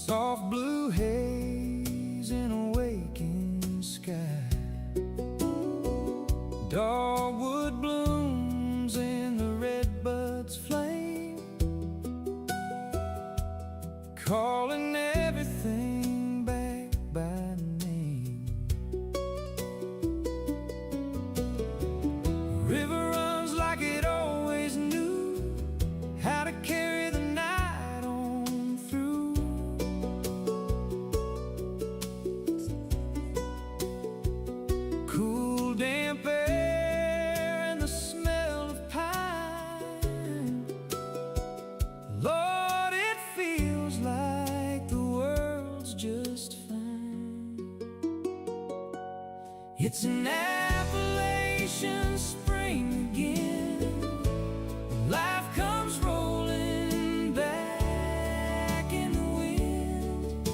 soft blue haze in a waking sky. Dogwood blooms in the redbud's flame, calling everything back by name. River runs like it always knew how to carry the night on through. Cool, damp air and the smell of pine. Lord, it feels like the world's just fine. It's an Appalachian spring again. Life comes rolling back in the wind.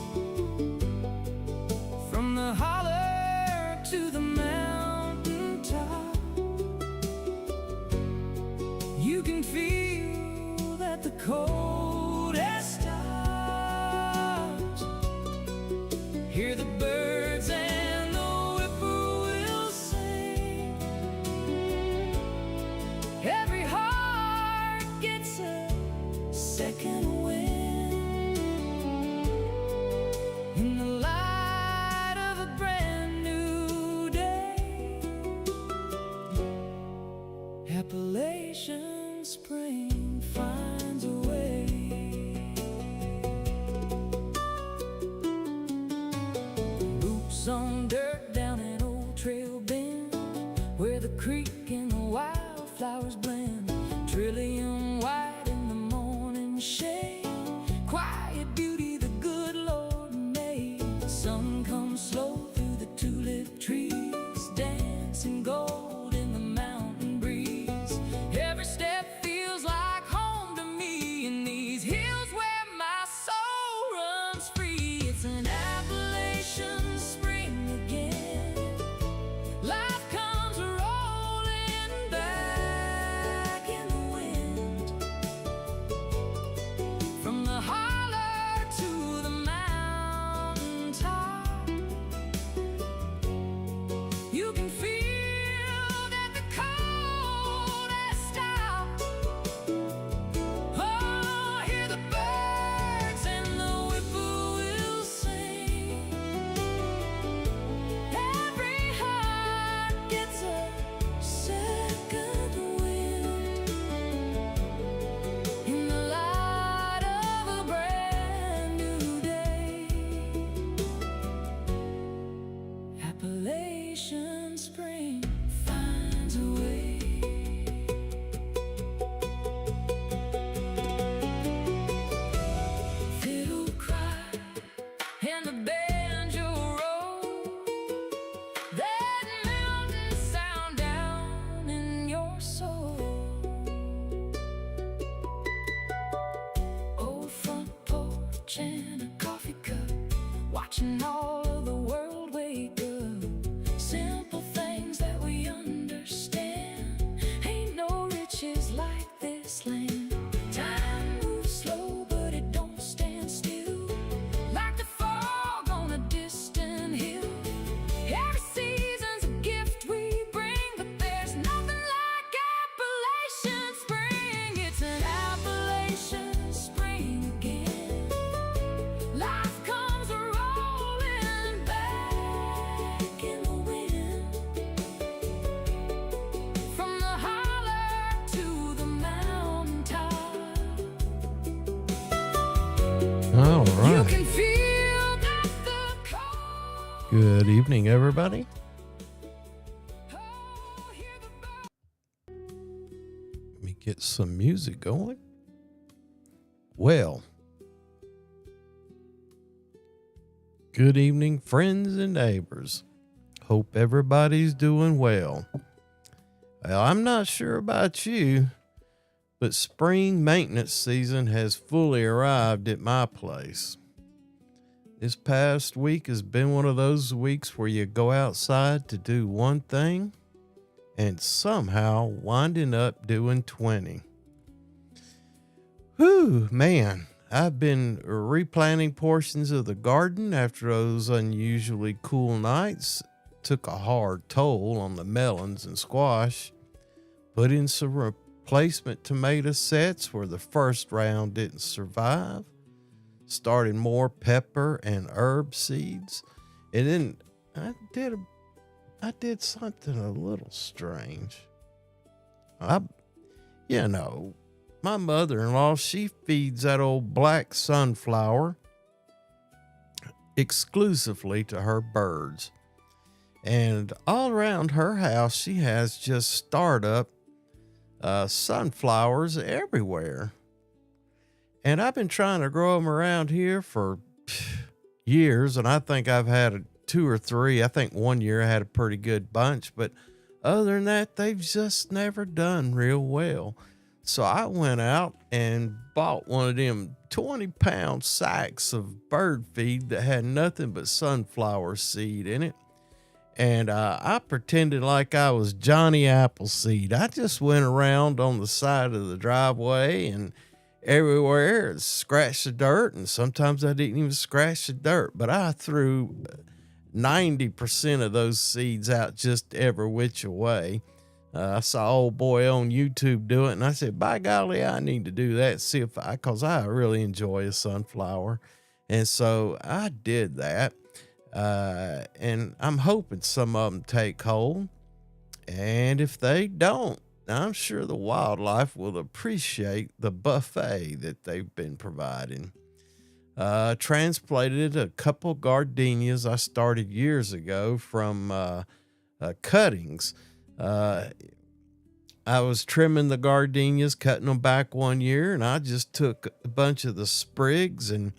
From the holler to the mountaintop, you can feel that the cold has stopped. Hear the birds and the whippoorwills sing. Every heart gets a second wind in the light of a brand new day. Appalachian spring finds a way. Boots on dirt down an old trail bend, where the creek and the wildflowers blend. Trillium white in the morning shade, quiet beauty the good Lord made. The sun comes slow through the tulip trees, dancing gold in the mountain breeze. Every step feels like home to me in these hills where my soul runs free. It's an Appalachian spring again. Life comes rolling back in the wind. From the holler to the mountaintop, you can feel that the cold has stopped. Oh, hear the birds and the whippoorwills sing. Every heart gets a second wind in the light of a brand new day. Appalachian spring finds a way. Fiddle cry and the banjo roll, that mountain sound down in your soul. Old front porch and a coffee cup, watching all of the world wake up. Simple things that we understand. Ain't no riches like this land. Time moves slow, but it don't stand still, like the fog on a distant hill. Every season's a gift we bring, but there's nothing like Appalachian spring. It's an Appalachian spring again. Life comes rolling back in the wind. From the holler to the mountaintop, All you right. can feel that the cold. Good evening, everybody. Oh, hear the birds. Let me get some music going. Well, good evening, friends and neighbors. Hope everybody's doing well. Well, I'm not sure about you, but spring maintenance season has fully arrived at my place. This past week has been one of those weeks where you go outside to do one thing and somehow winding up doing 20. Whew, man, I've been replanting portions of the garden after those unusually cool nights took a hard toll on the melons and squash. Put in some replacement tomato sets where the first round didn't survive. Started more pepper and herb seeds. And then I did something a little strange. I You know, my mother-in-law, she feeds that old black sunflower exclusively to her birds. And all around her house, she has just startup sunflowers everywhere. And I've been trying to grow them around here for years, and I think I've had two or three. I think one year I had a pretty good bunch, but other than that, they've just never done real well. So I went out and bought one of them 20-pound sacks of bird feed that had nothing but sunflower seed in it. And I pretended like I was Johnny Appleseed. I just went around on the side of the driveway and everywhere, scratched the dirt. And sometimes I didn't even scratch the dirt, but I threw 90% of those seeds out just every which way. I saw old boy on YouTube do it, and I said, by golly, I need to do that, see if because I really enjoy a sunflower. And so I did that. And I'm hoping some of them take hold. And if they don't, I'm sure the wildlife will appreciate the buffet that they've been providing. Transplanted a couple gardenias I started years ago from cuttings. I was trimming the gardenias, cutting them back one year, and I just took a bunch of the sprigs and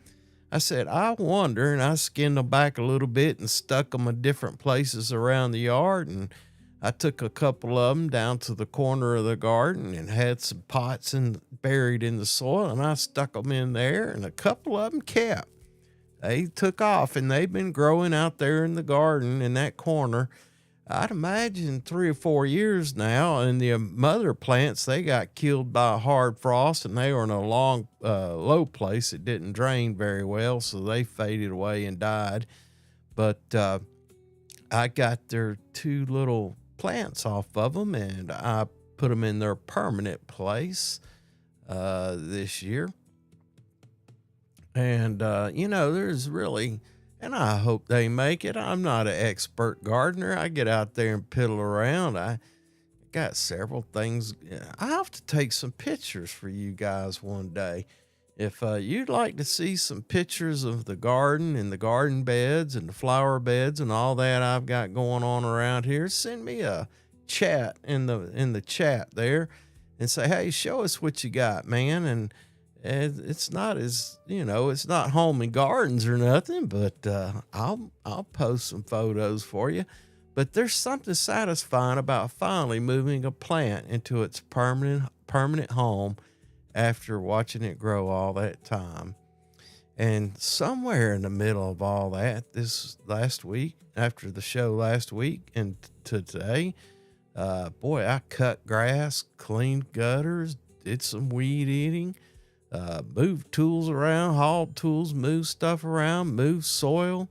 I said, I wonder, and I skinned them back a little bit and stuck them in different places around the yard. And I took a couple of them down to the corner of the garden and had some pots buried in the soil, and I stuck them in there, and a couple of them kept. They took off, and they've been growing out there in the garden in that corner. I'd imagine 3 or 4 years now, and the mother plants, they got killed by hard frost, and they were in a long, low place. It didn't drain very well, so they faded away and died. But I got their 2 little plants off of them, and I put them in their permanent place this year. And, there's really... And I hope they make it. I'm not an expert gardener. I get out there and piddle around. I got several things. I have to take some pictures for you guys one day. If you'd like to see some pictures of the garden and the garden beds and the flower beds and all that I've got going on around here, send me a chat in the chat there and say, hey, show us what you got, man. And it's not it's not home and gardens or nothing, but I'll post some photos for you. But there's something satisfying about finally moving a plant into its permanent home after watching it grow all that time. And somewhere in the middle of all that, this last week, after the show last week and to today, I cut grass, cleaned gutters, did some weed eating, moved tools around, hauled tools, moved stuff around, moved soil,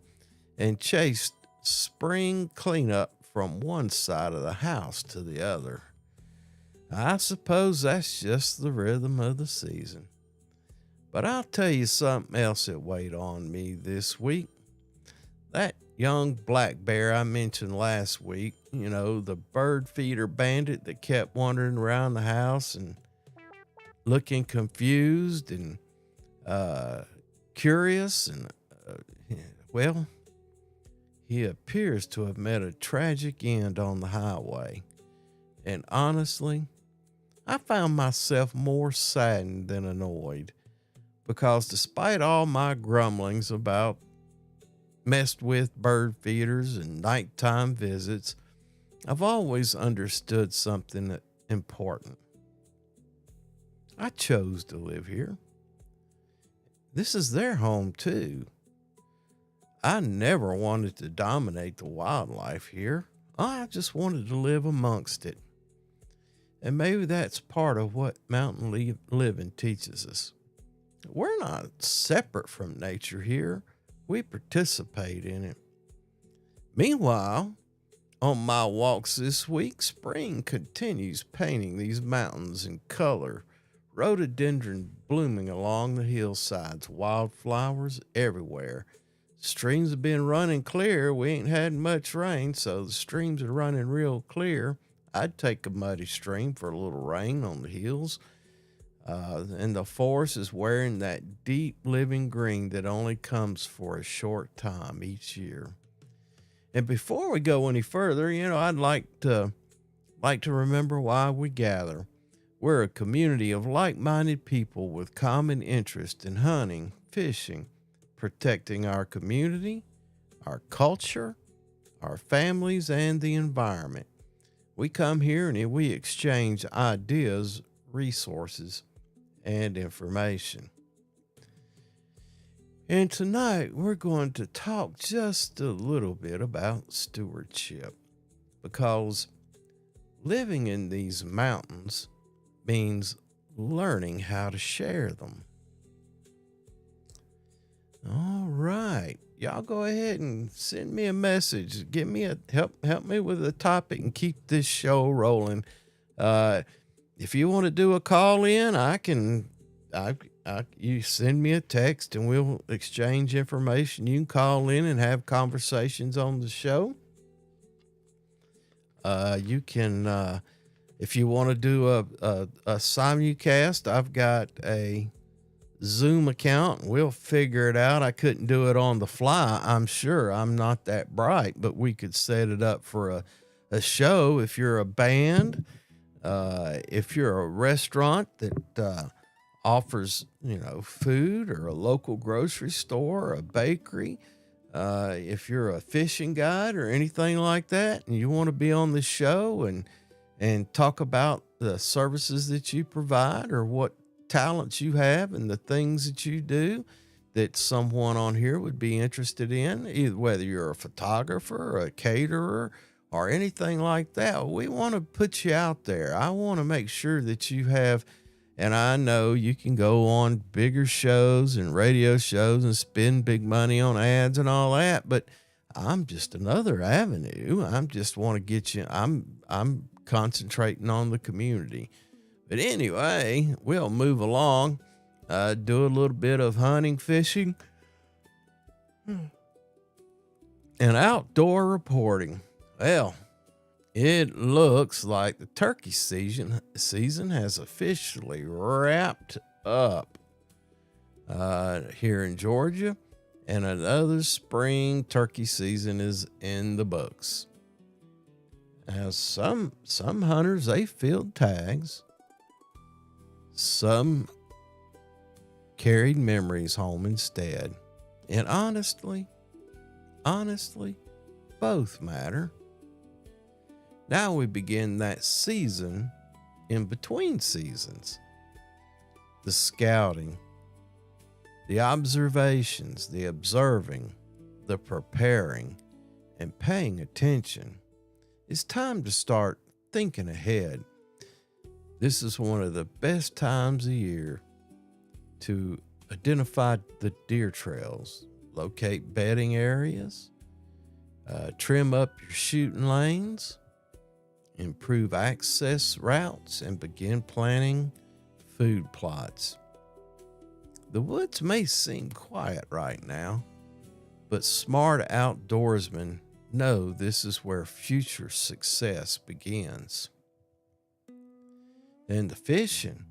and chased spring cleanup from one side of the house to the other. I suppose that's just the rhythm of the season. But I'll tell you something else that weighed on me this week. That young black bear I mentioned last week, the bird feeder bandit that kept wandering around the house and looking confused and curious, and he appears to have met a tragic end on the highway. And honestly, I found myself more saddened than annoyed, because despite all my grumblings about messed with bird feeders and nighttime visits, I've always understood something important. I chose to live here. This is their home too. I never wanted to dominate the wildlife here. I just wanted to live amongst it. And maybe that's part of what mountain living teaches us. we're not separate from nature here. We participate in it. Meanwhile, on my walks this week, spring continues painting these mountains in color. Rhododendron blooming along the hillsides, wildflowers everywhere. Streams have been running clear. We ain't had much rain, so the streams are running real clear. I'd take a muddy stream for a little rain on the hills. And the forest is wearing that deep living green that only comes for a short time each year. And before we go any further, I'd like to remember why we gather. We're a community of like-minded people with common interest in hunting, fishing, protecting our community, our culture, our families, and the environment. We come here and we exchange ideas, resources, and information. And tonight we're going to talk just a little bit about stewardship, because living in these mountains means learning how to share them. All right. Y'all go ahead and send me a message. Give me help me with a topic and keep this show rolling. If you want to do a call in, you send me a text and we'll exchange information. You can call in and have conversations on the show. You can, if you want to do a simulcast, I've got a Zoom account. We'll figure it out. I couldn't do it on the fly. I'm sure I'm not that bright, but we could set it up for a show. If you're a band, if you're a restaurant that offers, food, or a local grocery store, or a bakery, if you're a fishing guide or anything like that, and you want to be on the show and talk about the services that you provide or what talents you have and the things that you do that someone on here would be interested in, either whether you're a photographer or a caterer or anything like that, we want to put you out there. I want to make sure that you have, and I know you can go on bigger shows and radio shows and spend big money on ads and all that, but I'm just another avenue. I just want to get you, I'm concentrating on the community. But anyway, we'll move along, do a little bit of hunting, fishing, and outdoor reporting. Well, it looks like the turkey season has officially wrapped up here in Georgia, and another spring turkey season is in the books. Now, some hunters, they filled tags. Some carried memories home instead. And honestly, both matter. Now we begin that season in between seasons. The scouting, the observations, the observing, the preparing, and paying attention. It's time to start thinking ahead. This is one of the best times of year to identify the deer trails, locate bedding areas, trim up your shooting lanes, improve access routes, and begin planning food plots. The woods may seem quiet right now, but smart outdoorsmen know this is where future success begins. And the fishing,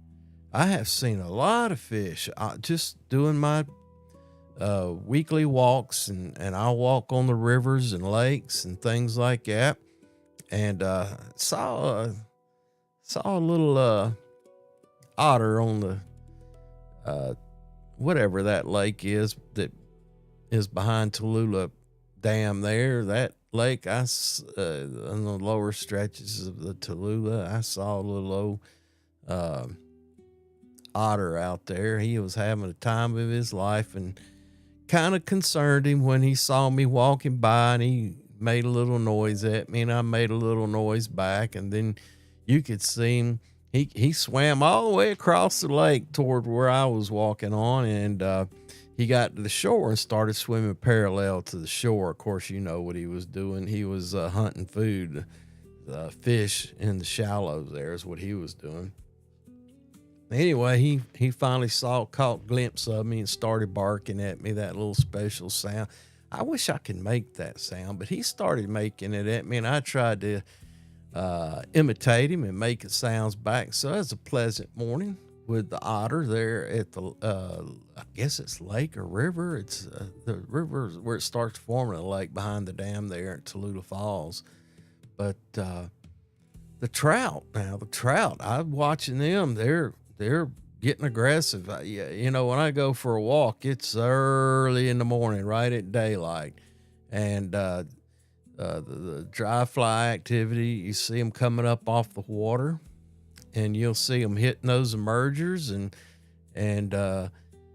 I have seen a lot of fish. Just doing my weekly walks, and I'll walk on the rivers and lakes and things like that. And saw a little otter on the whatever that lake is that is behind Tallulah Dam there. That lake, on the lower stretches of the Tallulah, I saw a little old otter out there. He was having a time of his life, and kind of concerned him when he saw me walking by, and he made a little noise at me, and I made a little noise back, and then you could see him he swam all the way across the lake toward where I was walking on, and he got to the shore and started swimming parallel to the shore. Of course, you know what he was doing. He was hunting food, fish in the shallows. There is what he was doing. Anyway, he finally caught a glimpse of me and started barking at me, that little special sound. I wish I could make that sound, but he started making it at me, and I tried to imitate him and make it sounds back. So it was a pleasant morning with the otter there at the, I guess it's lake or river. It's the river where it starts forming a lake behind the dam there at Toluta Falls. But the trout, I'm watching them. They're getting aggressive. You know, when I go for a walk, it's early in the morning, right at daylight, and the dry fly activity. You see them coming up off the water, and you'll see them hitting those emergers, and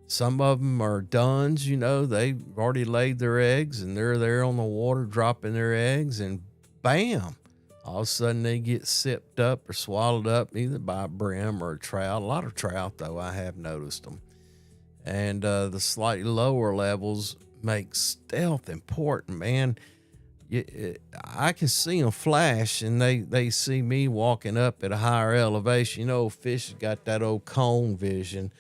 some of them are duns. You know, they've already laid their eggs, and they're there on the water dropping their eggs, and bam. All of a sudden they get sipped up or swallowed up either by a brim or a trout. A lot of trout, though, I have noticed them. And the slightly lower levels make stealth important, man. I can see them flash, and they see me walking up at a higher elevation. You know, fish has got that old cone vision,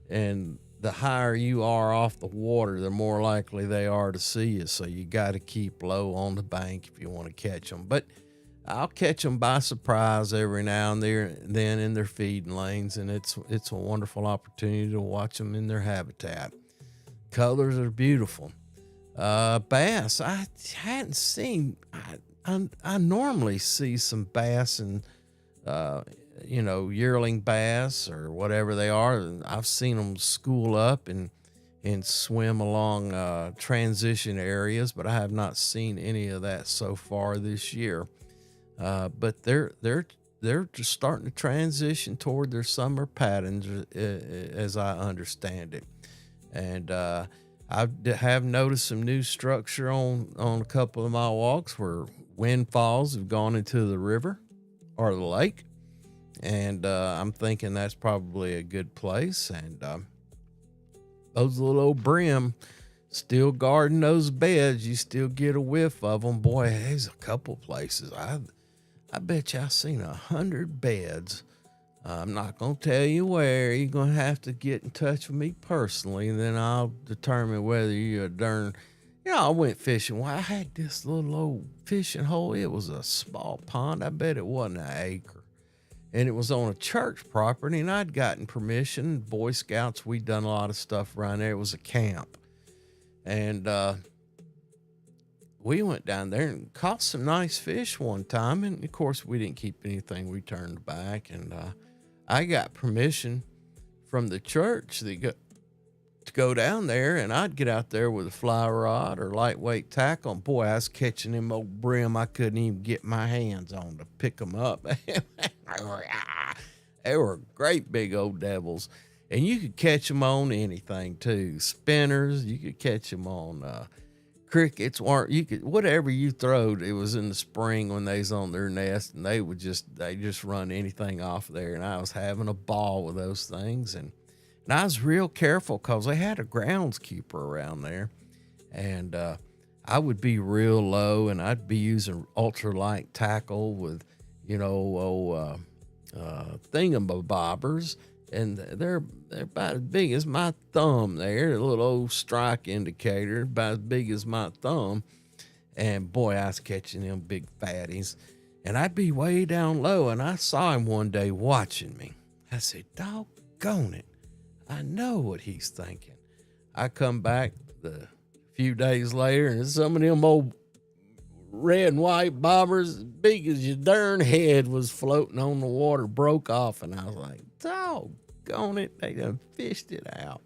and the higher you are off the water, the more likely they are to see you. So you got to keep low on the bank if you want to catch them. But I'll catch them by surprise every now and then in their feeding lanes, and it's a wonderful opportunity to watch them in their habitat. Colors are beautiful. Bass, I hadn't seen. I normally see some bass and yearling bass or whatever they are. I've seen them school up and swim along transition areas, but I have not seen any of that so far this year. But they're just starting to transition toward their summer patterns, as I understand it. And I have noticed some new structure on a couple of my walks where windfalls have gone into the river or the lake, and I'm thinking that's probably a good place. And those little old brim still guarding those beds, you still get a whiff of them. Boy, there's a couple places I bet you I've seen 100 beds. I'm not going to tell you where. You're going to have to get in touch with me personally, and then I'll determine whether you're a darn... I went fishing. Well, I had this little old fishing hole. It was a small pond. I bet it wasn't an acre. And it was on a church property, and I'd gotten permission. Boy Scouts, we'd done a lot of stuff around there. It was a camp. And we went down there and caught some nice fish one time. And, of course, we didn't keep anything. We turned back. And I got permission from the church to go down there. And I'd get out there with a fly rod or lightweight tackle. And, boy, I was catching them old brim I couldn't even get my hands on to pick them up. They were great big old devils. And you could catch them on anything, too. Spinners, you could catch them on crickets, you could, whatever you throwed. It was in the spring when they was on their nest, and they just run anything off there. And I was having a ball with those things, and I was real careful because they had a groundskeeper around there, and I would be real low, and I'd be using ultralight tackle with thingamabobbers. And they're about as big as my thumb there, a little old strike indicator, about as big as my thumb. And boy, I was catching them big fatties. And I'd be way down low, and I saw him one day watching me. I said, doggone it, I know what he's thinking. I come back a few days later, and some of them old red and white bobbers, as big as your darn head, was floating on the water, broke off. And I was like, doggone it, they done fished it out,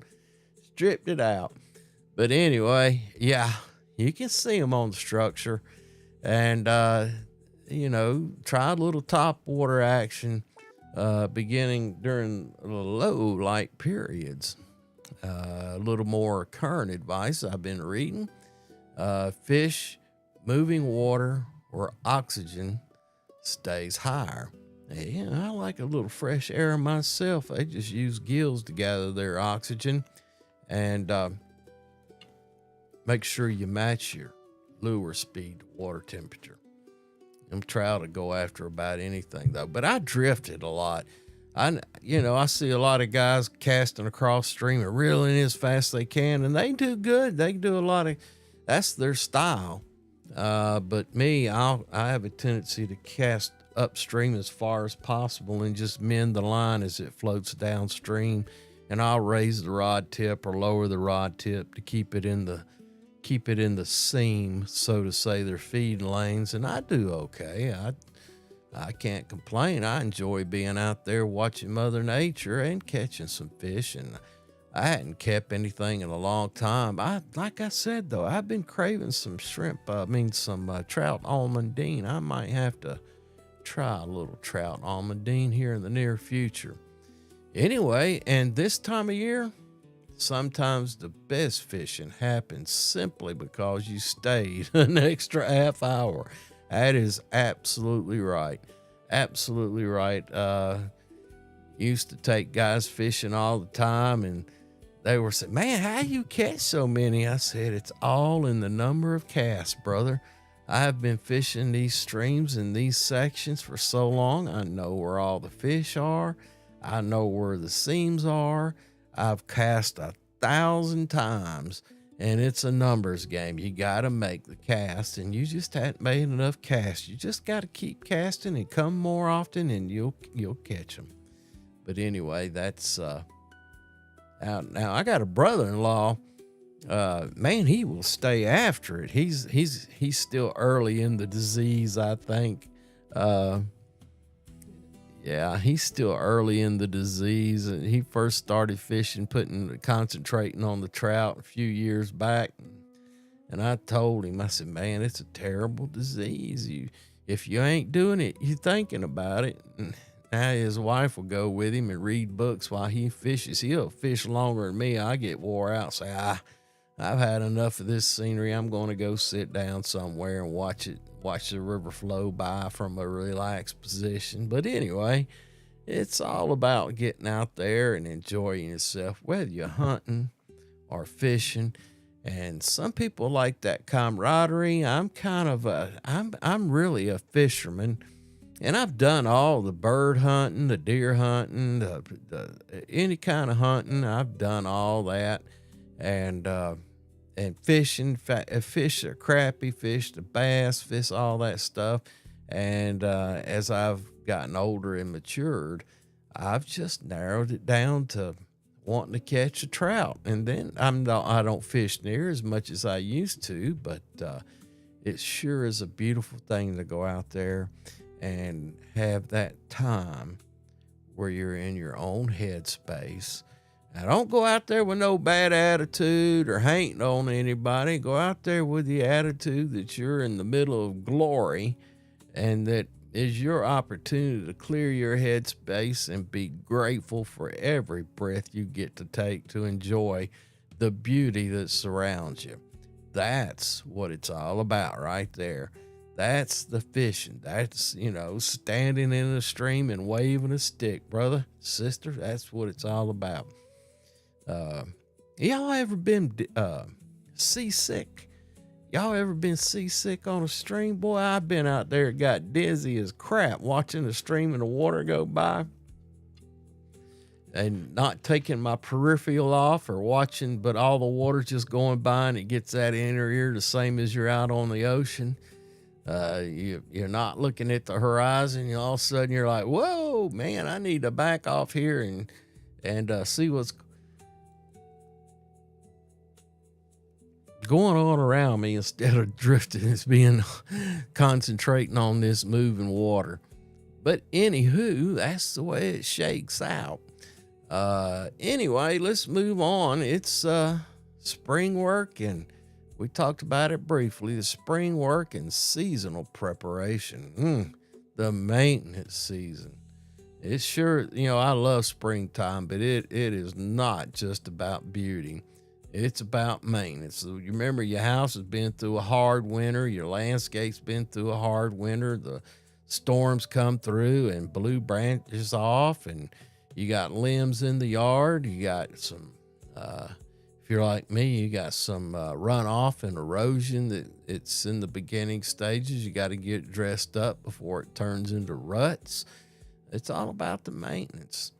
stripped it out. But anyway, yeah, you can see them on the structure. And, try a little top water action beginning during low light periods. A little more current advice I've been reading. Fish moving water where oxygen stays higher. Yeah, I like a little fresh air myself. They just use gills to gather their oxygen. And make sure you match your lure speed to water temperature. Them trout will go after about anything though. But I drifted a lot. I see a lot of guys casting across stream and reeling as fast as they can, and they do good. They do a lot of, that's their style. But me, I have a tendency to cast upstream as far as possible and just mend the line as it floats downstream. And I'll raise the rod tip or lower the rod tip to keep it in the seam, so to say, their feeding lanes, and I do okay. I can't complain. I enjoy being out there watching Mother Nature and catching some fish, and I hadn't kept anything in a long time. Like I said though, I've been craving some some trout almondine. I might have to try a little trout almondine here in the near future. Anyway, and this time of year, sometimes the best fishing happens simply because you stayed an extra half hour. That is absolutely right. Absolutely right. Used to take guys fishing all the time, and they were saying, man, how you catch so many? I said, it's all in the number of casts, brother. I have been fishing these streams in these sections for so long. I know where all the fish are. I know where the seams are. I've cast 1,000 times, and it's a numbers game. You got to make the cast, and you just hadn't made enough casts. You just got to keep casting and come more often, and you'll catch them. But anyway, that's out now. I got a brother-in-law. Man, he will stay after it. He's still early in the disease, I think. Yeah, he's still early in the disease. And he first started fishing, concentrating on the trout a few years back. And I told him, I said, man, it's a terrible disease. If you ain't doing it, you're thinking about it. And now his wife will go with him and read books while he fishes. He'll fish longer than me. I get wore out. Say, I've had enough of this scenery. I'm going to go sit down somewhere and watch the river flow by from a relaxed position. But anyway, it's all about getting out there and enjoying yourself, whether you're hunting or fishing. And some people like that camaraderie. I'm really a fisherman, and I've done all the bird hunting, the deer hunting, the any kind of hunting. I've done all that, and fishing, fish the crappie, fish the bass, fish all that stuff. And as I've gotten older and matured, I've just narrowed it down to wanting to catch a trout. And then I don't fish near as much as I used to, but it sure is a beautiful thing to go out there and have that time where you're in your own headspace. Now, don't go out there with no bad attitude or hating on anybody. Go out there with the attitude that you're in the middle of glory, and that is your opportunity to clear your headspace and be grateful for every breath you get to take to enjoy the beauty that surrounds you. That's what it's all about right there. That's the fishing. That's, standing in a stream and waving a stick, brother, sister. That's what it's all about. Y'all ever been seasick? Y'all ever been seasick on a stream? Boy, I've been out there, got dizzy as crap watching the stream and the water go by and not taking my peripheral off or watching, but all the water's just going by and it gets that inner ear the same as you're out on the ocean. You're not looking at the horizon. All of a sudden you're like, whoa, man, I need to back off here and see what's going on around me instead of drifting. It's being concentrating on this moving water. But anywho, that's the way it shakes out. Anyway, let's move on. It's spring work, and we talked about it briefly. The spring work and seasonal preparation. The maintenance season. It's sure, I love springtime, but it is not just about beauty. It's about maintenance. So you remember your house has been through a hard winter. Your landscape's been through a hard winter. The storms come through and blew branches off, and you got limbs in the yard. You got some, if you're like me, you got some runoff and erosion that it's in the beginning stages. You got to get dressed up before it turns into ruts. It's all about the maintenance.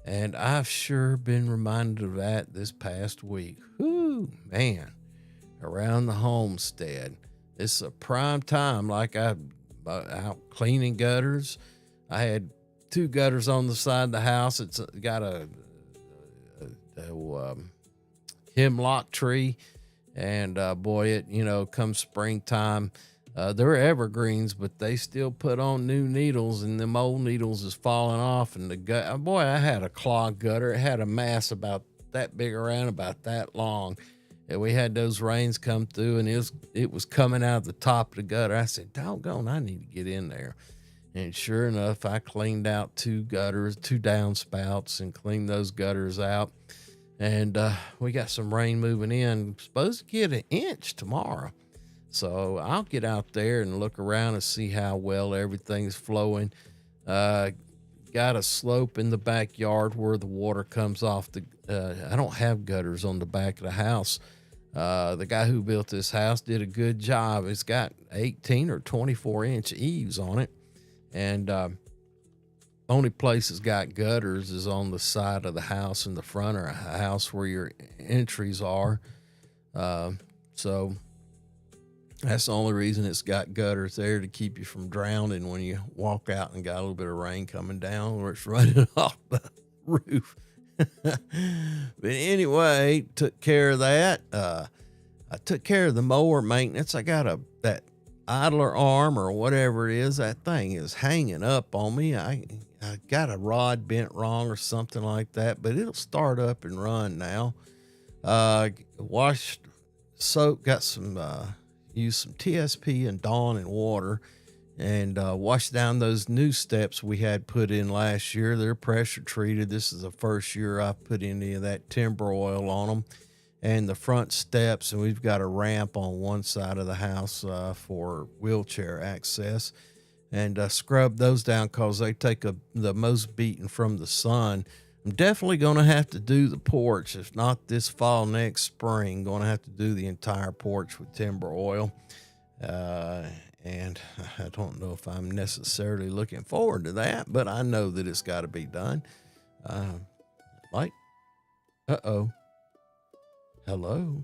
And I've sure been reminded of that this past week. Whoo, man, around the homestead. It's a prime time, like I'm out cleaning gutters. I had 2 gutters on the side of the house. It's got a hemlock tree, and boy, it come springtime, they're evergreens, but they still put on new needles, and them old needles is falling off. And boy, I had a clogged gutter. It had a mass about that big around, about that long. And we had those rains come through, and it was coming out of the top of the gutter. I said, doggone, I need to get in there. And sure enough, I cleaned out 2 gutters, 2 downspouts, and cleaned those gutters out. And we got some rain moving in. Supposed to get 1 inch tomorrow. So I'll get out there and look around and see how well everything's flowing. Got a slope in the backyard where the water comes off I don't have gutters on the back of the house. The guy who built this house did a good job. It's got 18 or 24 inch eaves on it. And only place it's got gutters is on the side of the house in the front of the house where your entries are. So that's the only reason it's got gutters there, to keep you from drowning when you walk out and got a little bit of rain coming down or it's running off the roof. But anyway, took care of that. I took care of the mower maintenance. I got that idler arm or whatever it is. That thing is hanging up on me. I got a rod bent wrong or something like that, but it'll start up and run now. Washed, soap, got some, used some TSP and Dawn and water, and washed down those new steps we had put in last year. They're pressure treated. This is the first year I've put any of that timber oil on them. And the front steps, and we've got a ramp on one side of the house for wheelchair access, and scrub those down because they take the most beating from the sun. I'm definitely going to have to do the porch. If not this fall, next spring, going to have to do the entire porch with timber oil. And I don't know if I'm necessarily looking forward to that, but I know that it's got to be done. Hello.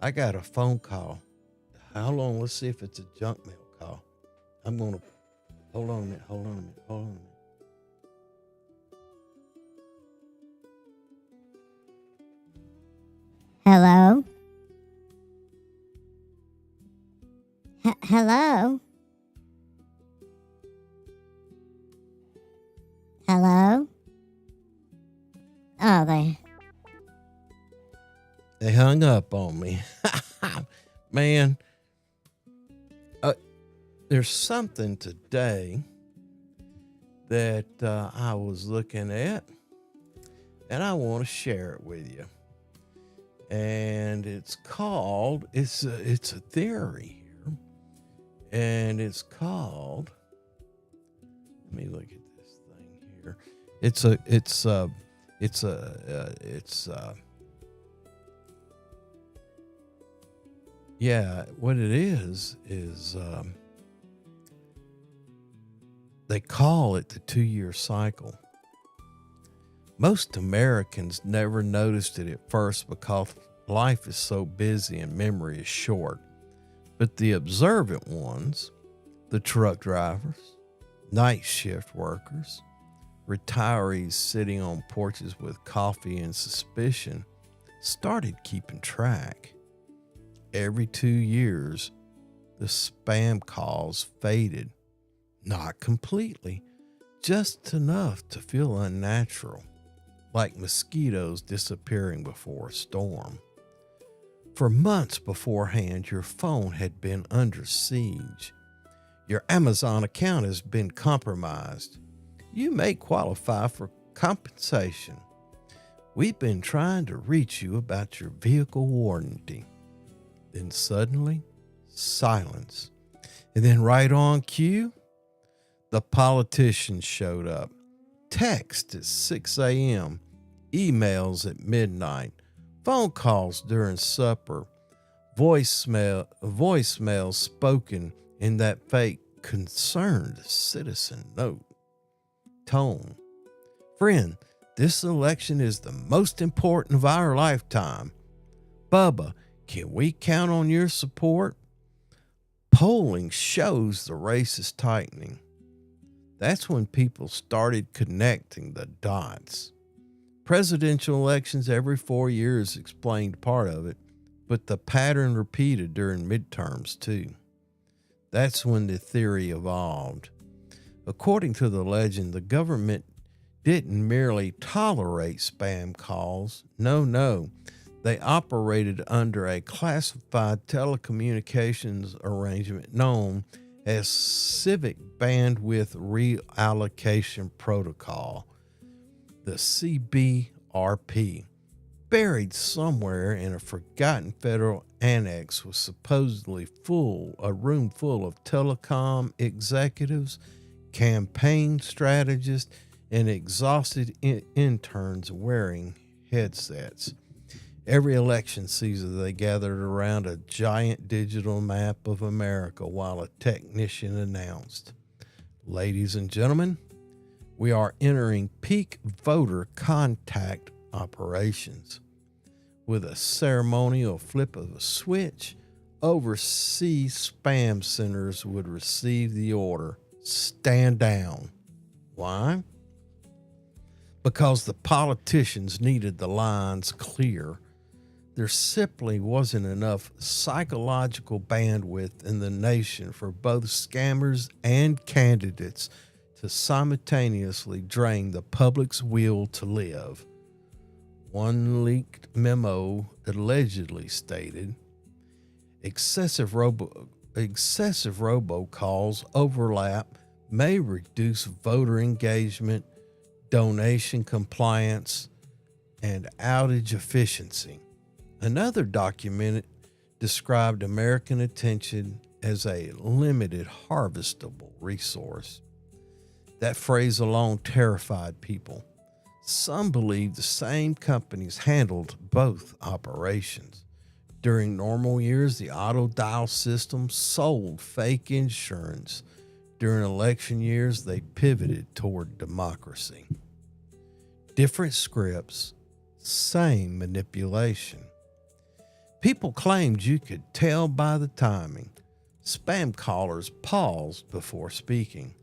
I got a phone call. How long? Let's see if it's a junk mail call. I'm going to, hold on a minute. Hello? Hello? Hello? Oh, They hung up on me. Man, there's something today that I was looking at, and I want to share it with you. And it's called, it's a theory here, and it's called, let me look at this thing here. What it is they call it the 2-year cycle. Most Americans never noticed it at first because life is so busy and memory is short. But the observant ones, the truck drivers, night shift workers, retirees sitting on porches with coffee and suspicion, started keeping track. Every 2 years, the spam calls faded. Not completely, just enough to feel unnatural, like mosquitoes disappearing before a storm. For months beforehand, your phone had been under siege. Your Amazon account has been compromised. You may qualify for compensation. We've been trying to reach you about your vehicle warranty. Then suddenly, silence. And then right on cue, The politicians showed up. Text at 6 a.m., emails at midnight, phone calls during supper, voicemails spoken in that fake concerned citizen note tone. Friend, this election is the most important of our lifetime. Bubba, can we count on your support? Polling shows the race is tightening. That's when people started connecting the dots. Presidential elections every 4 years explained part of it, but the pattern repeated during midterms too. That's when the theory evolved. According to the legend, the government didn't merely tolerate spam calls. No. They operated under a classified telecommunications arrangement known as Civic Bandwidth Reallocation Protocol, the CBRP. Buried somewhere in a forgotten federal annex was supposedly a room full of telecom executives, campaign strategists, and exhausted interns wearing headsets. Every election season, they gathered around a giant digital map of America while a technician announced, "Ladies and gentlemen, we are entering peak voter contact operations." With a ceremonial flip of a switch, overseas spam centers would receive the order, "Stand down." Why? Because the politicians needed the lines clear. There simply wasn't enough psychological bandwidth in the nation for both scammers and candidates to simultaneously drain the public's will to live. One leaked memo allegedly stated, excessive robocalls overlap may reduce voter engagement, donation compliance, and outage efficiency. Another document described American attention as a limited harvestable resource. That phrase alone terrified people. Some believed the same companies handled both operations. During normal years, the auto dial system sold fake insurance. During election years, they pivoted toward democracy. Different scripts, same manipulation. People claimed you could tell by the timing. Spam callers paused before speaking.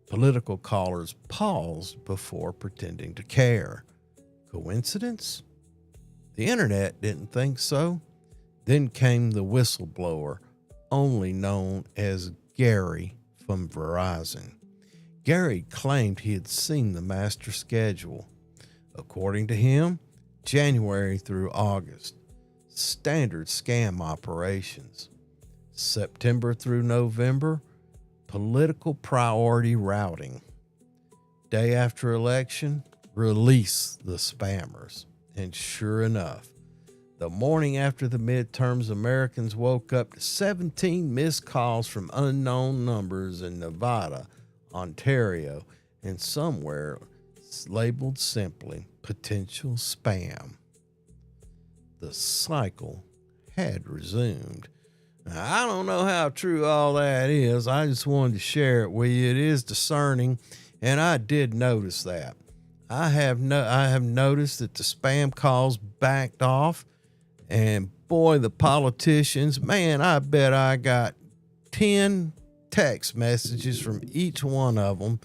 Political callers paused before pretending to care. Coincidence? The internet didn't think so. Then came the whistleblower, only known as Gary from Verizon. Gary claimed he had seen the master schedule. According to him, January through August, standard scam operations. September through November, political priority routing. Day after election, release the spammers. And sure enough, the morning after the midterms, Americans woke up to 17 missed calls from unknown numbers in Nevada, Ontario, and somewhere labeled simply potential spam. The cycle had resumed. Now, I don't know how true all that is. I just wanted to share it with you. It is discerning, and I did notice that. I have noticed that the spam calls backed off, and boy, the politicians, man, I bet I got 10 text messages from each one of them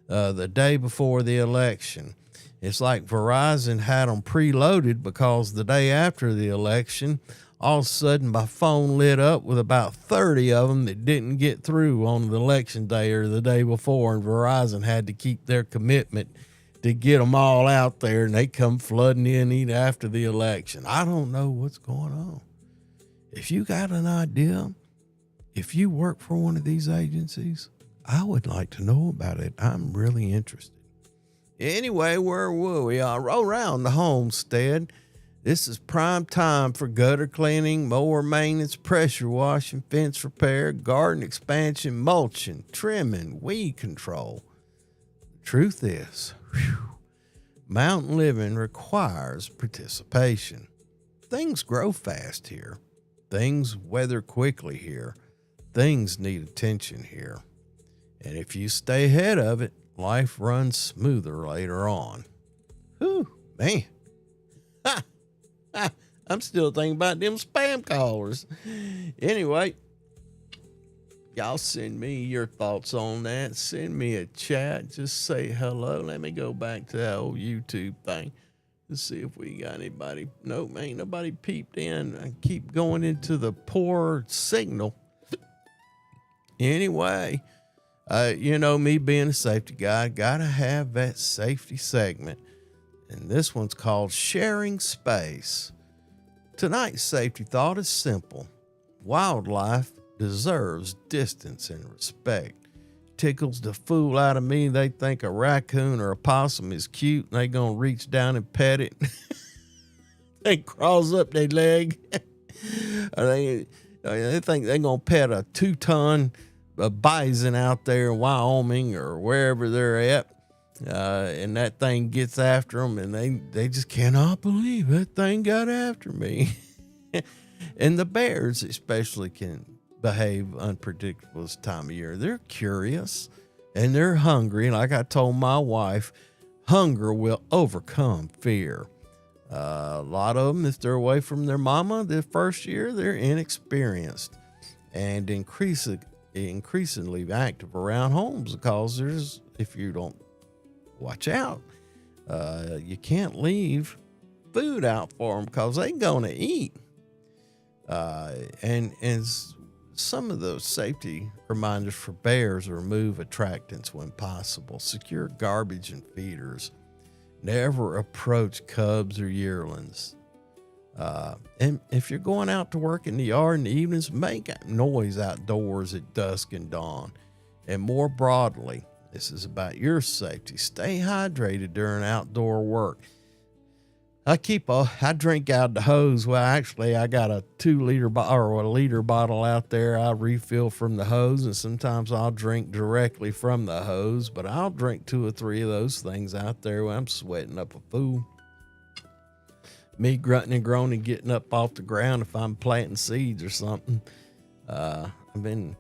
the day before the election. It's like Verizon had them preloaded because the day after the election, all of a sudden my phone lit up with about 30 of them that didn't get through on the election day or the day before, and Verizon had to keep their commitment to get them all out there, and they come flooding in even after the election. I don't know what's going on. If you got an idea, if you work for one of these agencies, I would like to know about it. I'm really interested. Anyway, where were we? I rode around the homestead. This is prime time for gutter cleaning, mower maintenance, pressure washing, fence repair, garden expansion, mulching, trimming, weed control. The truth is, mountain living requires participation. Things grow fast here. Things weather quickly here. Things need attention here. And if you stay ahead of it, life runs smoother later on. Whew, man. I'm still thinking about them spam callers. Anyway, y'all send me your thoughts on that. Send me a chat. Just say hello. Let me go back to that old YouTube thing. Let's see if we got anybody. Nope, ain't nobody peeped in. I keep going into the poor signal. Anyway, me being a safety guy, gotta have that safety segment. And this one's called Sharing Space. Tonight's safety thought is simple. Wildlife deserves distance and respect. Tickles the fool out of me. They think a raccoon or a possum is cute, and they gonna reach down and pet it. They crawls up their leg. Or they think they're gonna pet a 2-ton bison out there in Wyoming or wherever they're at. And that thing gets after them, and they just cannot believe that thing got after me. And the bears especially can behave unpredictable this time of year. They're curious and they're hungry. Like I told my wife, hunger will overcome fear. A lot of them, if they're away from their mama the first year, they're inexperienced and increasingly active around homes because if you don't watch out, you can't leave food out for them because they're going to eat. And some of those safety reminders for bears: remove attractants when possible, secure garbage and feeders, never approach cubs or yearlings. And if you're going out to work in the yard in the evenings, make noise outdoors at dusk and dawn. And more broadly, this is about your safety. Stay hydrated during outdoor work. I drink out of the hose. Well, actually, I got a 2-liter or a liter bottle out there. I refill from the hose, and sometimes I'll drink directly from the hose, but I'll drink 2 or 3 of those things out there when I'm sweating up a fool. Me grunting and groaning, getting up off the ground if I'm planting seeds or something. I've been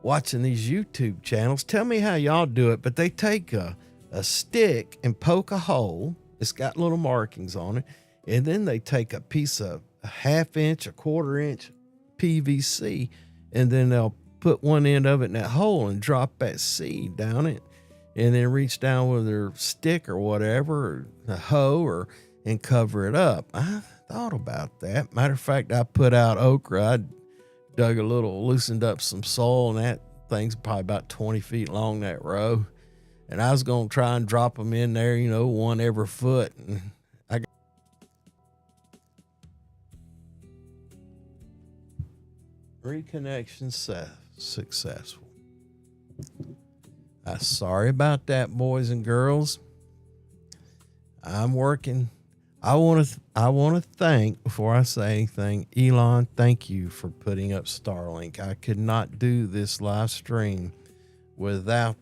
watching these YouTube channels. Tell me how y'all do it, but they take a stick and poke a hole. It's got little markings on it. And then they take a piece of a 1/2 inch, a 1/4 inch PVC, and then they'll put one end of it in that hole and drop that seed down it, and then reach down with their stick or whatever, or a hoe, and cover it up. I thought about that. Matter of fact, I put out okra. I dug loosened up some soil, and that thing's probably about 20 feet long, that row. And I was going to try and drop them in there, one every foot. And I got reconnection successful. Sorry about that, boys and girls. I'm working. I want to thank, before I say anything, Elon, thank you for putting up Starlink. I could not do this live stream without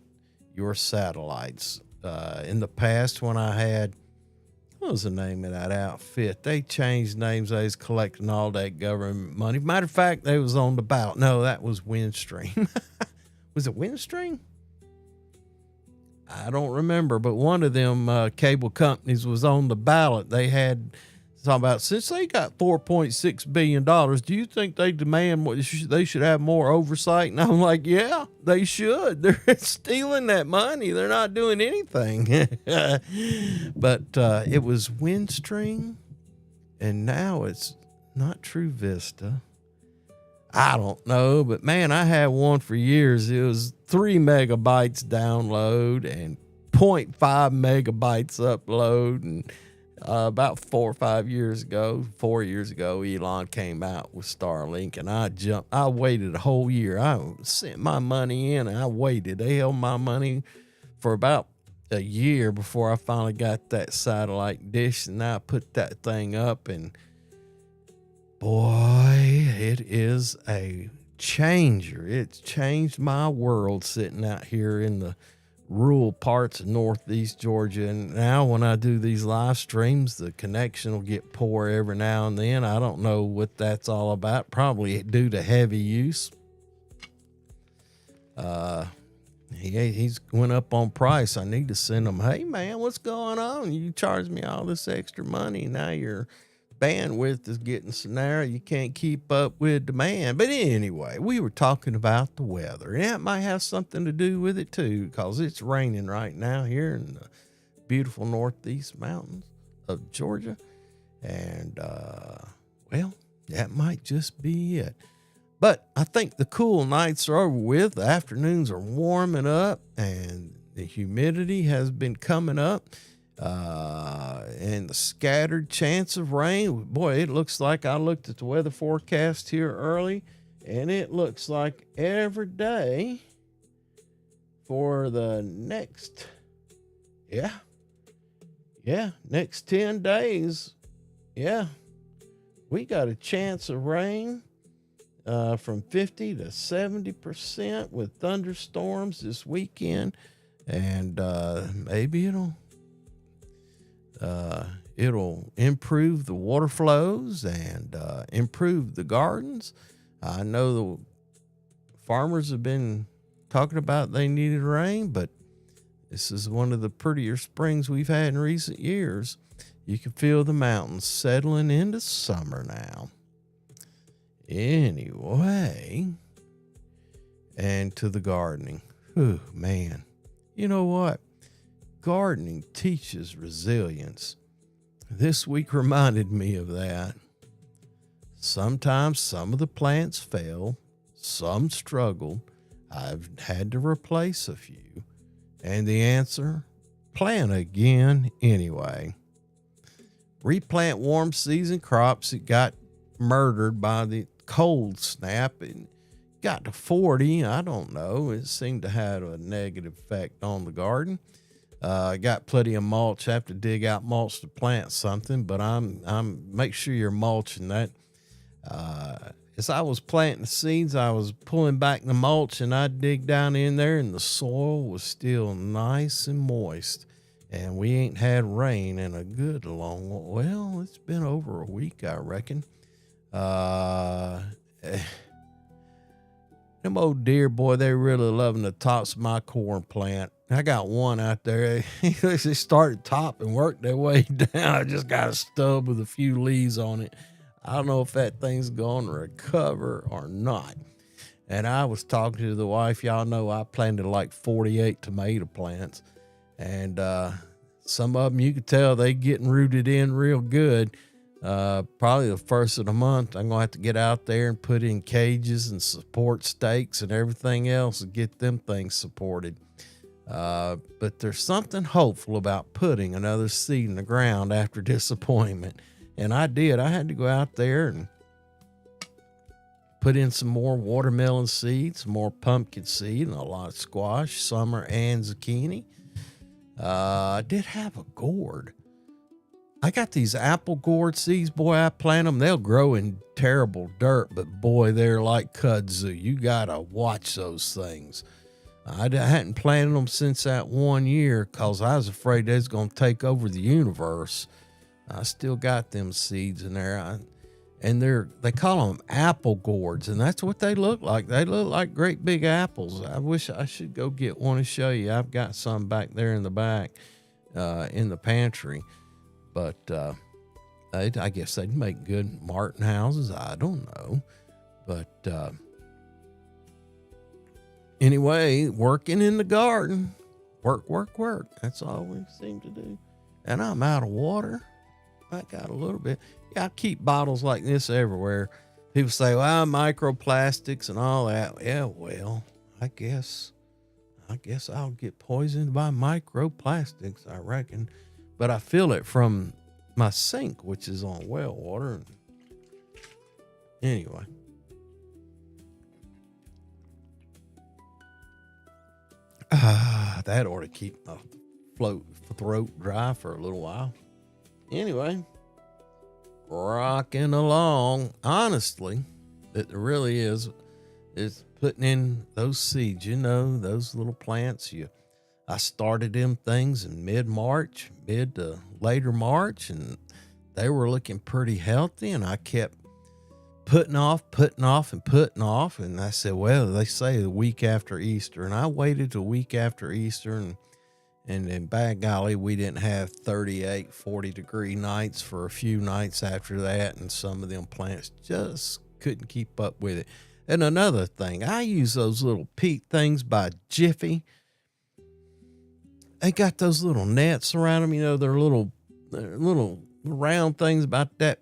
your satellites. In the past, when I had, what was the name of that outfit? They changed names. They was collecting all that government money. Matter of fact, they was on the ballot. No, that was Windstream. Was it Windstream? I don't remember, but one of them cable companies was on the ballot. They had talking about, since they got $4.6 billion, do you think they demand more, they should have more oversight? And I'm like, yeah, they should. They're stealing that money. They're not doing anything. But it was Windstream, and now it's not True Vista. I don't know, but man, I had one for years. It was 3 megabytes download and 0.5 megabytes upload. And about 4 years ago, Elon came out with Starlink, and I waited a whole year. I sent my money in and I waited. They held my money for about a year before I finally got that satellite dish, and now I put that thing up, and boy, it is a changer. It's changed my world sitting out here in the rural parts of Northeast Georgia. And now when I do these live streams, the connection will get poor every now and then. I don't know what that's all about. Probably due to heavy use. He's went up on price. I need to send him, hey man, what's going on? You charge me all this extra money. Now your bandwidth is getting so narrow you can't keep up with demand. But anyway, we were talking about the weather, and that might have something to do with it too, because it's raining right now here in the beautiful Northeast mountains of Georgia. And well, that might just be it. But I think the cool nights are over with. The afternoons are warming up, and the humidity has been coming up. And the scattered chance of rain, boy, it looks like, I looked at the weather forecast here early, and it looks like every day for the next, next 10 days. Yeah, we got a chance of rain from 50 to 70% with thunderstorms this weekend. And maybe it'll improve the water flows and improve the gardens. I know the farmers have been talking about they needed rain, but this is one of the prettier springs we've had in recent years. You can feel the mountains settling into summer now. Anyway, and to the gardening. Whew, man. You know what? Gardening teaches resilience. This week reminded me of that. Sometimes some of the plants fail, some struggled. I've had to replace a few. And the answer? Plant again anyway. Replant warm season crops that got murdered by the cold snap and got to 40. I don't know. It seemed to have a negative effect on the garden. I got plenty of mulch. Have to dig out mulch to plant something, but I'm make sure you're mulching that. As I was planting the seeds, I was pulling back the mulch, and I dig down in there, and the soil was still nice and moist. And we ain't had rain in a good well, it's been over a week, I reckon. Them old deer, boy, they're really loving the tops of my corn plant. I got one out there. They started top and worked their way down. I just got a stub with a few leaves on it. I don't know if that thing's going to recover or not. And I was talking to the wife. Y'all know I planted like 48 tomato plants. And some of them, you could tell they getting rooted in real good. Probably the first of the month, I'm going to have to get out there and put in cages and support stakes and everything else and get them things supported. But there's something hopeful about putting another seed in the ground after disappointment. And I did. I had to go out there and put in some more watermelon seeds, some more pumpkin seed, and a lot of squash, summer, and zucchini. I did have a gourd. I got these apple gourd seeds. Boy, I plant them. They'll grow in terrible dirt, but boy, they're like kudzu. You got to watch those things. I hadn't planted them since that 1 year because I was afraid they was going to take over the universe. I still got them seeds in there. And they call them apple gourds, and that's what they look like. They look like great big apples. I wish I should go get one to show you. I've got some back there in the back, in the pantry. But I guess they'd make good Martin houses. I don't know. But anyway, working in the garden. Work. That's all we seem to do. And I'm out of water. I got a little bit. Yeah, I keep bottles like this everywhere. People say, well, microplastics and all that. Yeah, well, I guess I'll get poisoned by microplastics, I reckon. But I feel it from my sink, which is on well water. Anyway. That ought to keep my throat dry for a little while. Anyway, rocking along. Honestly, it really is putting in those seeds, those little plants. I started them things in mid to later March, and they were looking pretty healthy, and I kept putting off. And I said, well, they say the week after Easter, and I waited a week after Easter, and in by golly, we didn't have 38, 40 degree nights for a few nights after that. And some of them plants just couldn't keep up with it. And another thing, I use those little peat things by Jiffy. They got those little nets around them. They're little round things about that.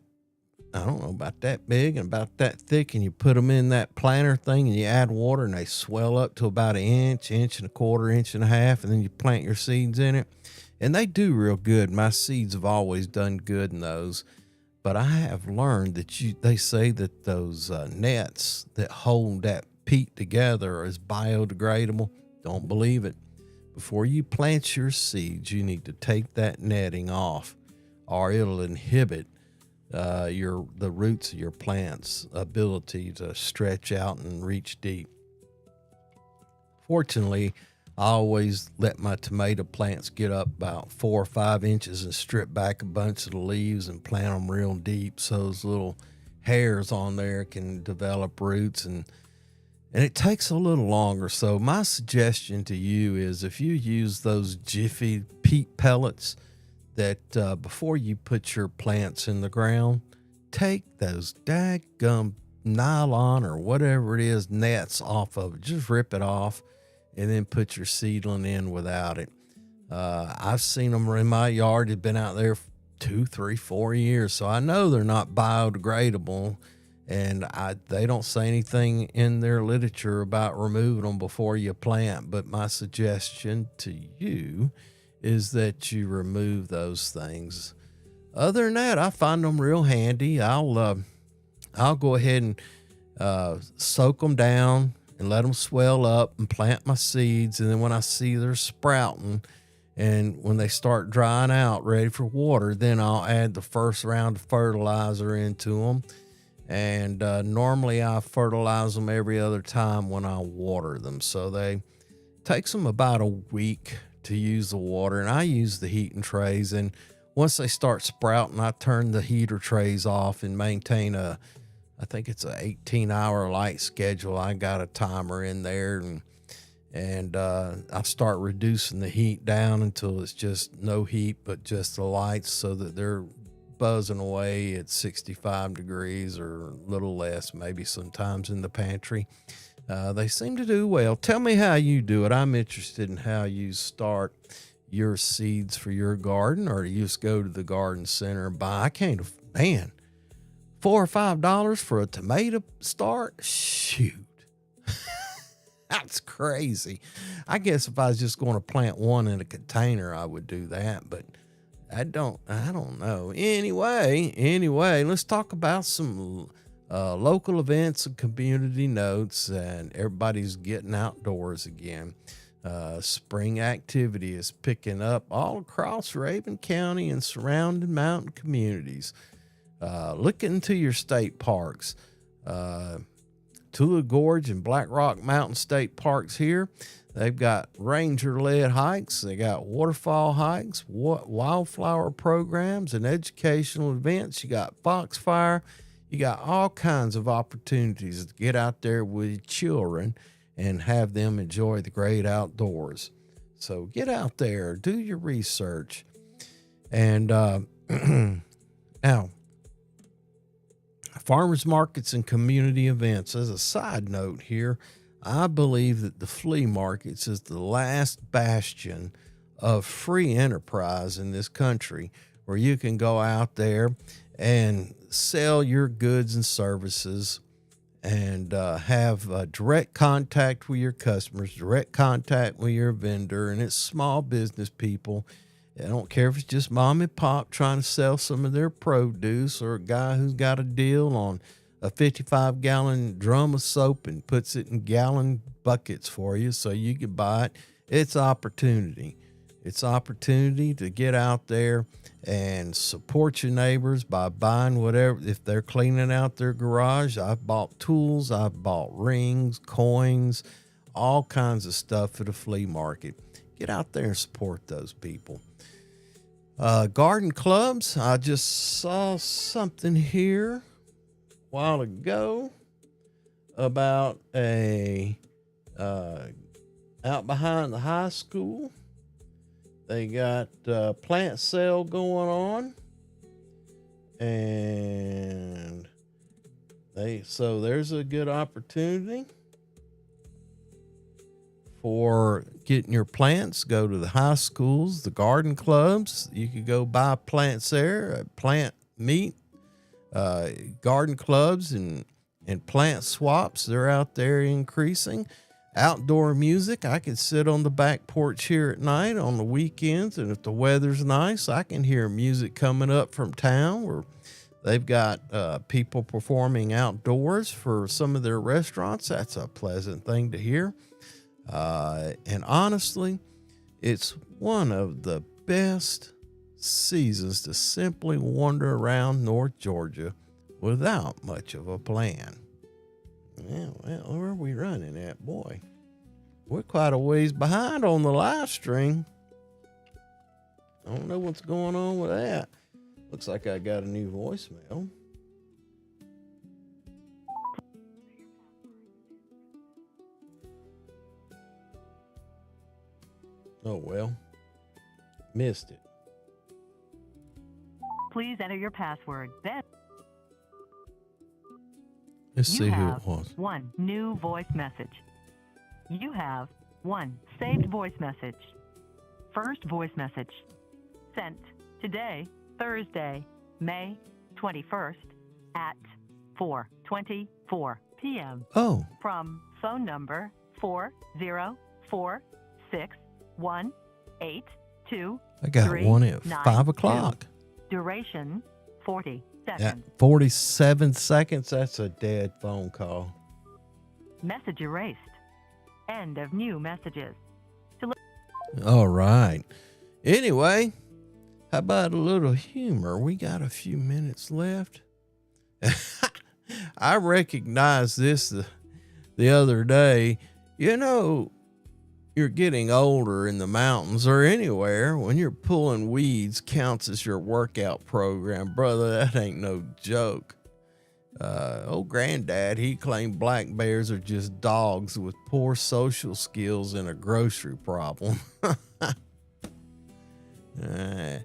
I don't know, about that big and about that thick, and you put them in that planter thing and you add water and they swell up to about an inch and a quarter, inch and a half, and then you plant your seeds in it. And they do real good. My seeds have always done good in those. But I have learned that they say that those nets that hold that peat together is biodegradable. Don't believe it. Before you plant your seeds, you need to take that netting off, or it'll inhibit the roots of your plant's ability to stretch out and reach deep. Fortunately, I always let my tomato plants get up about 4 or 5 inches and strip back a bunch of the leaves and plant them real deep so those little hairs on there can develop roots, and it takes a little longer. So my suggestion to you is, if you use those Jiffy peat pellets, that before you put your plants in the ground, take those daggum nylon or whatever it is nets off of it. Just rip it off and then put your seedling in without it. I've seen them in my yard. They've been out there 2, 3, 4 years, so I know they're not biodegradable, and they don't say anything in their literature about removing them before you plant. But my suggestion to you is that you remove those things. Other than that, I find them real handy. I'll go ahead and soak them down and let them swell up and plant my seeds. And then when I see they're sprouting and when they start drying out, ready for water, then I'll add the first round of fertilizer into them. And normally I fertilize them every other time when I water them. So they takes them about a week to use the water, and I use the heating trays. And once they start sprouting, I turn the heater trays off and maintain I think it's a 18-hour light schedule. I got a timer in there, and I start reducing the heat down until it's just no heat but just the lights, so that they're buzzing away at 65 degrees or a little less, maybe sometimes in the pantry. They seem to do well. Tell me how you do it. I'm interested in how you start your seeds for your garden, or you just go to the garden center and buy. $4 or $5 for a tomato start? Shoot. That's crazy. I guess if I was just going to plant one in a container, I would do that, but I don't know. Anyway, let's talk about some local events and community notes, and everybody's getting outdoors again. Spring activity is picking up all across Rabun County and surrounding mountain communities. Look into your state parks. Tula Gorge and Black Rock Mountain State Parks here. They've got ranger-led hikes. They got waterfall hikes, wildflower programs, and educational events. You got foxfire. You got all kinds of opportunities to get out there with children and have them enjoy the great outdoors. So get out there, do your research. And now, farmers markets and community events. As a side note here, I believe that the flea markets is the last bastion of free enterprise in this country, where you can go out there and sell your goods and services and have direct contact with your customers, direct contact with your vendor, and it's small business people. I don't care if it's just mom and pop trying to sell some of their produce, or a guy who's got a deal on a 55-gallon drum of soap and puts it in gallon buckets for you so you can buy it. It's opportunity. It's opportunity to get out there and support your neighbors by buying whatever. If they're cleaning out their garage, I've bought tools, I've bought rings, coins, all kinds of stuff at a flea market. Get out there and support those people. Garden clubs, I just saw something here a while ago about a out behind the high school. They got a plant sale going on, and so there's a good opportunity for getting your plants. Go to the high schools, the garden clubs. You could go buy plants there, plant meet, garden clubs and plant swaps. They're out there increasing. Outdoor music. I can sit on the back porch here at night on the weekends, and if the weather's nice, I can hear music coming up from town where they've got people performing outdoors for some of their restaurants. That's a pleasant thing to hear. And honestly, it's one of the best seasons to simply wander around North Georgia without much of a plan. Yeah, well, where are we running at? Boy, we're quite a ways behind on the live stream. I don't know what's going on with that. Looks like I got a new voicemail. Oh, well, missed it. Please enter your password. Then Let's you see who have it was. one new voice message. You have one saved voice message. First voice message sent today, Thursday, May 21st at 4:24 p.m. Oh, from phone number 4046182. I got one at 5 o'clock. Duration 40 At seconds. 47 seconds, that's a dead phone call. Message erased. End of new messages. All right. Anyway, how about a little humor? We got a few minutes left. I recognized this the other day. You know, you're getting older in the mountains or anywhere when you're pulling weeds counts as your workout program. Brother, that ain't no joke. Old granddad, he claimed black bears are just dogs with poor social skills and a grocery problem. And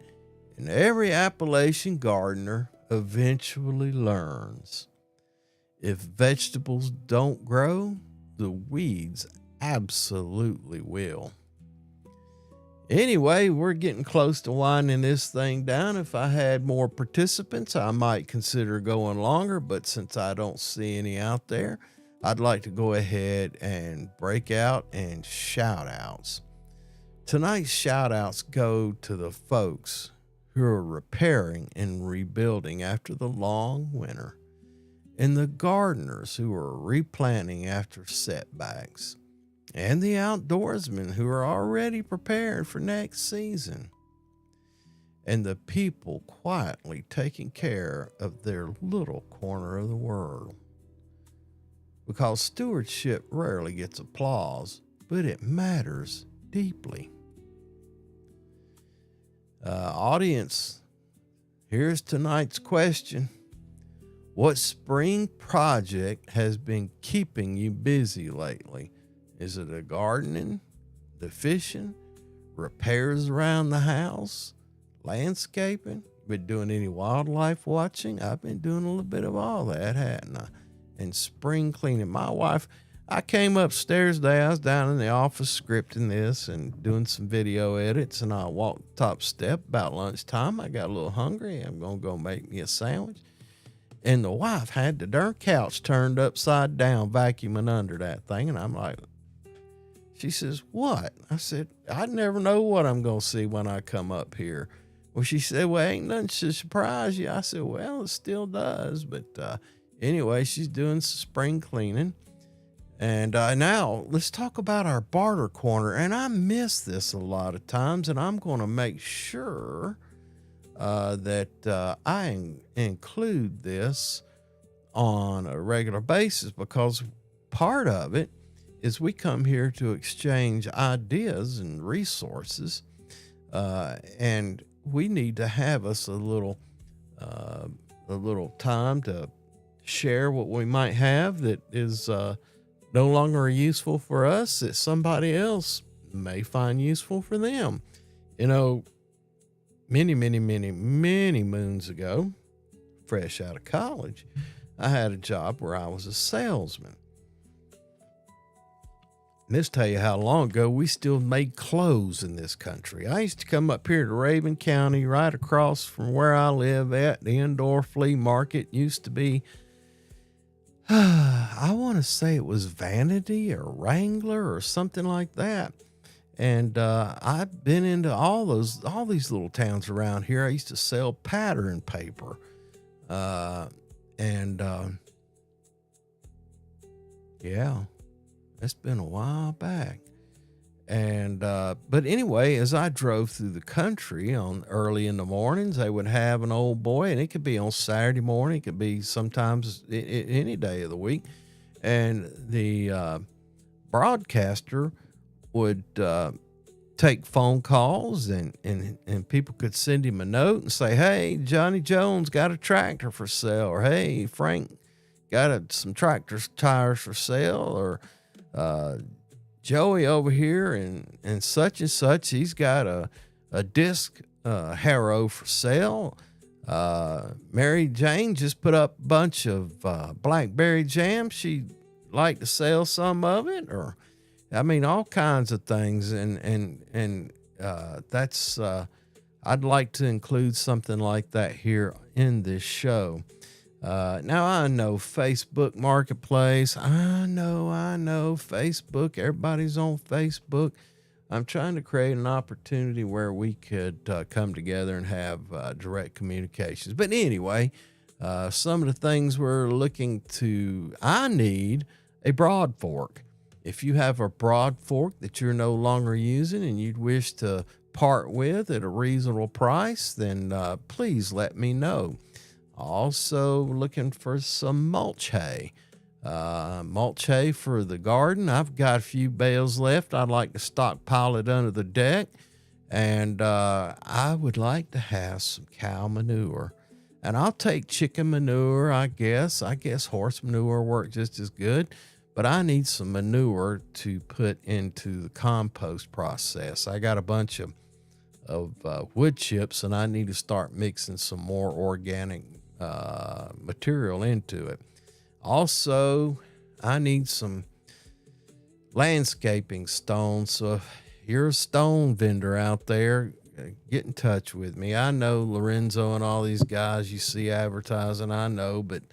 every Appalachian gardener eventually learns if vegetables don't grow, the weeds absolutely will. Anyway, we're getting close to winding this thing down. If I had more participants, I might consider going longer, but since I don't see any out there, I'd like to go ahead and break out and shout outs. Tonight's shout outs go to the folks who are repairing and rebuilding after the long winter, and the gardeners who are replanting after setbacks, and the outdoorsmen who are already prepared for next season, and the people quietly taking care of their little corner of the world. Because stewardship rarely gets applause, but it matters deeply. Audience, here's tonight's question. What spring project has been keeping you busy lately? Is it a gardening, the fishing, repairs around the house, landscaping? Been doing any wildlife watching? I've been doing a little bit of all that, hadn't I? And spring cleaning. My wife, I came upstairs today. I was down in the office scripting this and doing some video edits, and I walked the top step about lunchtime. I got a little hungry. I'm going to go make me a sandwich. And the wife had the darn couch turned upside down, vacuuming under that thing. And I'm like, she says, what? I said, I never know what I'm going to see when I come up here. Well, she said, well, ain't nothing to surprise you. I said, well, it still does. But anyway, she's doing some spring cleaning. And now let's talk about our barter corner. And I miss this a lot of times, and I'm going to make sure that I include this on a regular basis, because part of it is we come here to exchange ideas and resources, and we need to have us a little time to share what we might have that is no longer useful for us that somebody else may find useful for them. You know, many moons ago, fresh out of college, I had a job where I was a salesman. And this tell you how long ago we still made clothes in this country. I used to come up here to Rabun County, right across from where I live at the indoor flea market. Used to be, I want to say it was Vanity or Wrangler or something like that. And I've been into all these little towns around here. I used to sell pattern paper. Yeah, it's been a while back. And but anyway, as I drove through the country on early in the mornings, they would have an old boy, and it could be on Saturday morning, it could be sometimes any day of the week, and the broadcaster would take phone calls, and people could send him a note and say, "Hey, Johnny Jones got a tractor for sale," or "Hey, Frank got some tractor tires for sale," or Joey over here and such, he's got a disc harrow for sale. Mary Jane just put up a bunch of blackberry jam. She'd like to sell some of it, or I mean, all kinds of things. And that's I'd like to include something like that here in this show. Now I know Facebook Marketplace. I know Facebook. Everybody's on Facebook. I'm trying to create an opportunity where we could come together and have direct communications. But anyway, some of the things we're looking to, I need a broad fork. If you have a broad fork that you're no longer using and you'd wish to part with at a reasonable price, then please let me know. Also looking for some mulch hay. Mulch hay for the garden. I've got a few bales left. I'd like to stockpile it under the deck. And I would like to have some cow manure. And I'll take chicken manure, I guess. Horse manure works just as good. But I need some manure to put into the compost process. I got a bunch of wood chips, and I need to start mixing some more organic material into it. Also, I need some landscaping stones. So if you're a stone vendor out there, get in touch with me. I know Lorenzo and all these guys you see advertising, I know, but